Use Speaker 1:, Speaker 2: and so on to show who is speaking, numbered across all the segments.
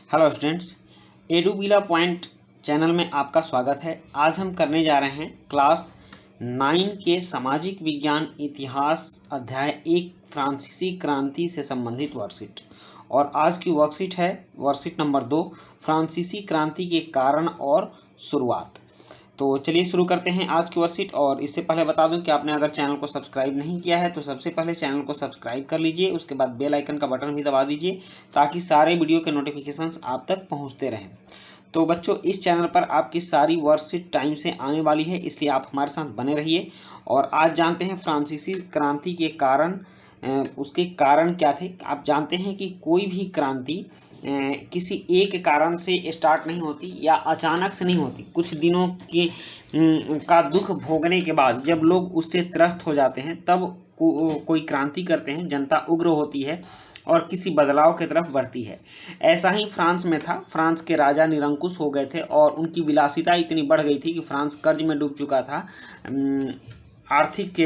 Speaker 1: Hello students, एडुबिला point channel में आपका स्वागत है। आज हम करने जा रहे हैं क्लास 9 के सामाजिक विज्ञान इतिहास अध्याय 1 फ्रांसीसी क्रांति से संबंधित वर्कशीट। और आज की वर्कशीट है वर्कशीट नंबर 2 फ्रांसीसी क्रांति के कारण और शुरुआत। तो चलिए शुरू करते हैं आज की वर्कशीट। और इससे पहले बता दूं कि आपने अगर चैनल को सब्सक्राइब नहीं किया है तो सबसे पहले चैनल को सब्सक्राइब कर लीजिए, उसके बाद बेल आइकन का बटन भी दबा दीजिए ताकि सारे वीडियो के नोटिफिकेशंस आप तक पहुंचते रहें। तो बच्चों, इस चैनल पर आपकी सारी वर्कशीट टाइम से आने वाली है, इसलिए आप हमारे साथ बने रहिए। और आज जानते हैं फ्रांसीसी क्रांति के कारण। उसके कारण क्या थे। आप जानते हैं कि कोई भी क्रांति किसी एक कारण से स्टार्ट नहीं होती या अचानक से नहीं होती। कुछ दिनों के का दुख भोगने के बाद जब लोग उससे त्रस्त हो जाते हैं तब कोई क्रांति करते हैं, जनता उग्र होती है और किसी बदलाव की तरफ बढ़ती है। ऐसा ही फ्रांस में था। फ्रांस के राजा निरंकुश हो गए थे और उनकी विलासिता इतनी बढ़ गई थी कि फ्रांस कर्ज में डूब चुका था। आर्थिक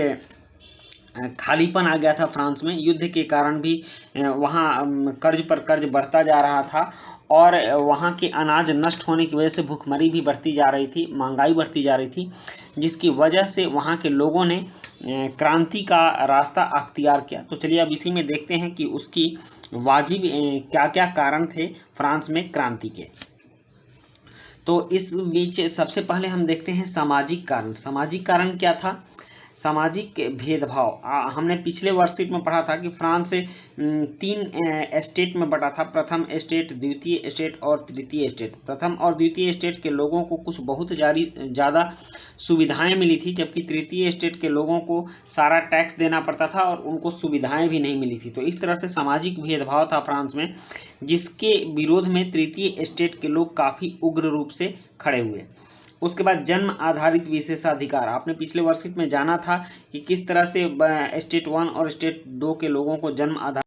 Speaker 1: खालीपन आ गया था फ्रांस में। युद्ध के कारण भी वहाँ कर्ज पर कर्ज बढ़ता जा रहा था और वहाँ के अनाज नष्ट होने की वजह से भूखमरी भी बढ़ती जा रही थी, महंगाई बढ़ती जा रही थी, जिसकी वजह से वहाँ के लोगों ने क्रांति का रास्ता अख्तियार किया। तो चलिए अब इसी में देखते हैं कि उसकी वाजिब क्या क्या कारण थे फ्रांस में क्रांति के। तो इस बीच सबसे पहले हम देखते हैं सामाजिक कारण। सामाजिक कारण क्या था? सामाजिक भेदभाव। हमने पिछले वर्कशीट में पढ़ा था कि फ्रांस 3 स्टेट में बटा था। प्रथम स्टेट, द्वितीय स्टेट और तृतीय स्टेट। प्रथम और द्वितीय स्टेट के लोगों को कुछ बहुत ज़्यादा सुविधाएं मिली थी, जबकि तृतीय स्टेट के लोगों को सारा टैक्स देना पड़ता था और उनको सुविधाएं भी नहीं मिली थी। तो इस तरह से सामाजिक भेदभाव था फ्रांस में, जिसके विरोध में तृतीय स्टेट के लोग काफ़ी उग्र रूप से खड़े हुए। उसके बाद जन्म आधारित विशेषाधिकार। आपने पिछले वर्कशीट में जाना था कि किस तरह से स्टेट 1 और स्टेट 2 के लोगों को जन्म आधार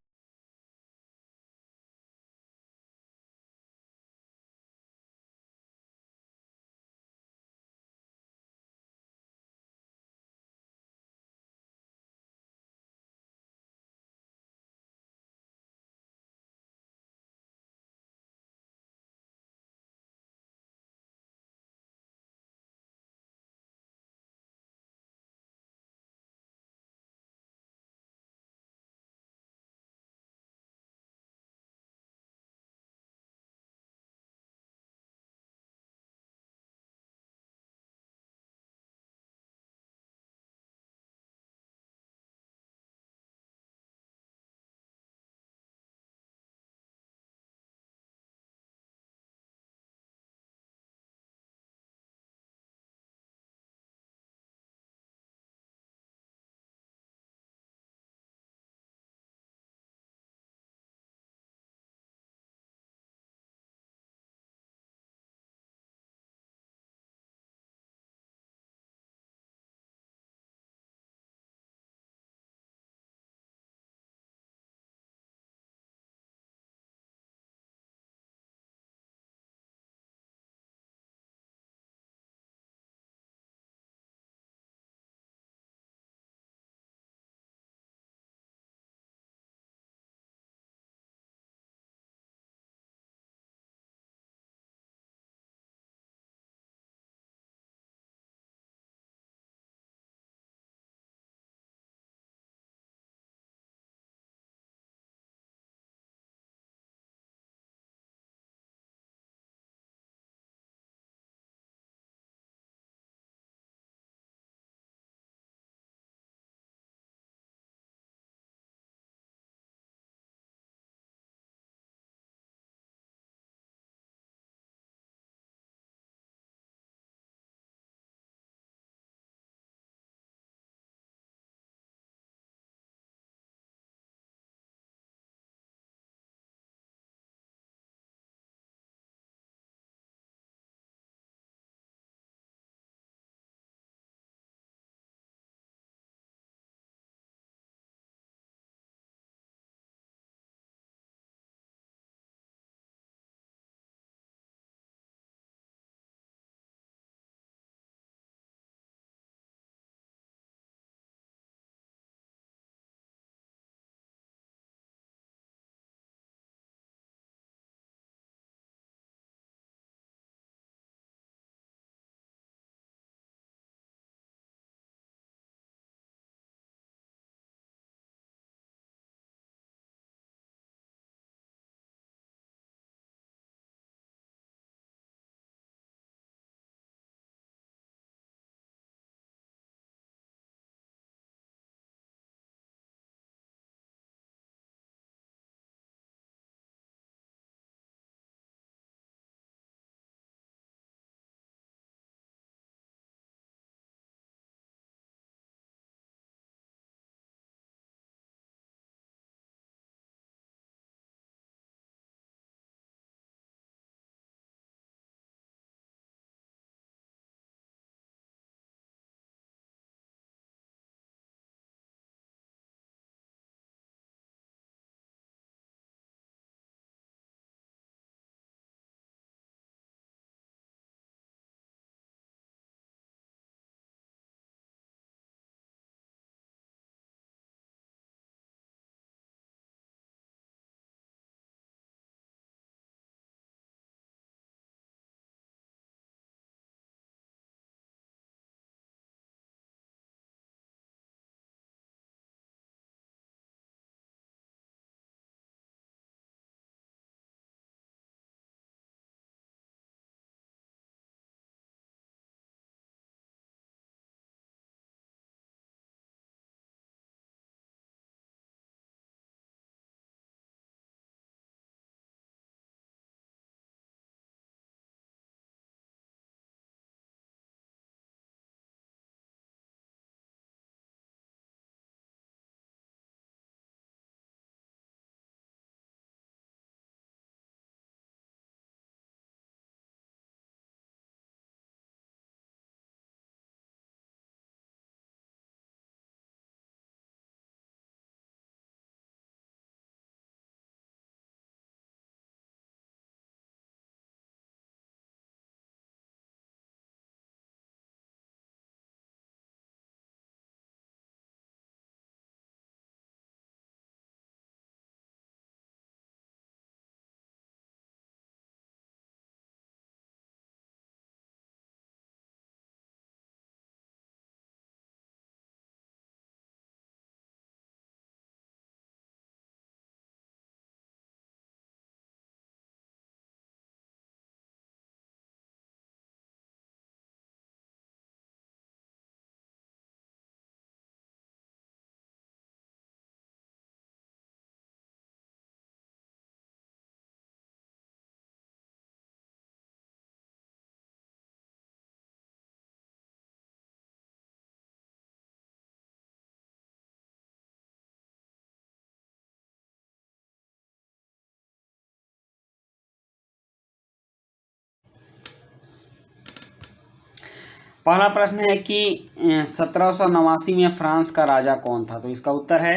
Speaker 1: पहला प्रश्न है कि 1789 में फ्रांस का राजा कौन था? तो इसका उत्तर है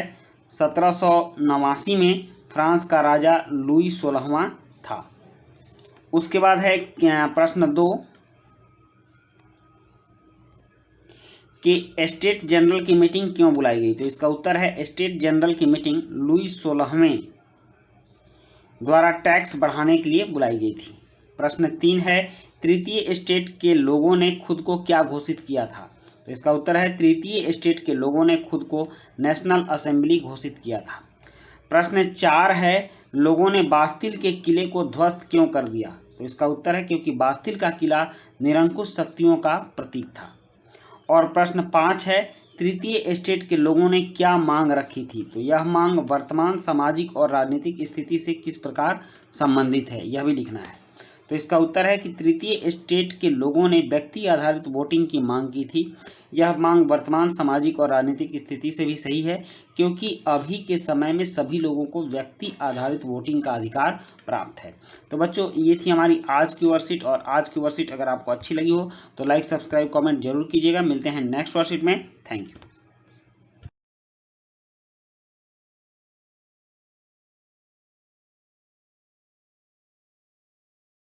Speaker 1: 1789 में फ्रांस का राजा लुई 16वां था। उसके बाद है प्रश्न 2 कि स्टेट जनरल की मीटिंग क्यों बुलाई गई? तो इसका उत्तर है स्टेट जनरल की मीटिंग लुई 16वें द्वारा टैक्स बढ़ाने के लिए बुलाई गई थी। प्रश्न 3 है तृतीय स्टेट के लोगों ने खुद को क्या घोषित किया था? तो इसका उत्तर है तृतीय स्टेट के लोगों ने खुद को नेशनल असेंबली घोषित किया था। प्रश्न 4 है लोगों ने बास्तिल के किले को ध्वस्त क्यों कर दिया? तो इसका उत्तर है क्योंकि बास्तिल का किला निरंकुश शक्तियों का प्रतीक था। और प्रश्न 5 है तृतीय स्टेट के लोगों ने क्या मांग रखी थी? तो यह मांग वर्तमान सामाजिक और राजनीतिक स्थिति से किस प्रकार संबंधित है, यह भी लिखना है। तो इसका उत्तर है कि तृतीय स्टेट के लोगों ने व्यक्ति आधारित वोटिंग की मांग की थी। यह मांग वर्तमान सामाजिक और राजनीतिक स्थिति से भी सही है, क्योंकि अभी के समय में सभी लोगों को व्यक्ति आधारित वोटिंग का अधिकार प्राप्त है। तो बच्चों, ये थी हमारी आज की वर्कशीट, और आज की वर्कशीट अगर आपको अच्छी लगी हो तो लाइक, सब्सक्राइब, कमेंट जरूर कीजिएगा। मिलते हैं नेक्स्ट वर्कशीट में। Thank you.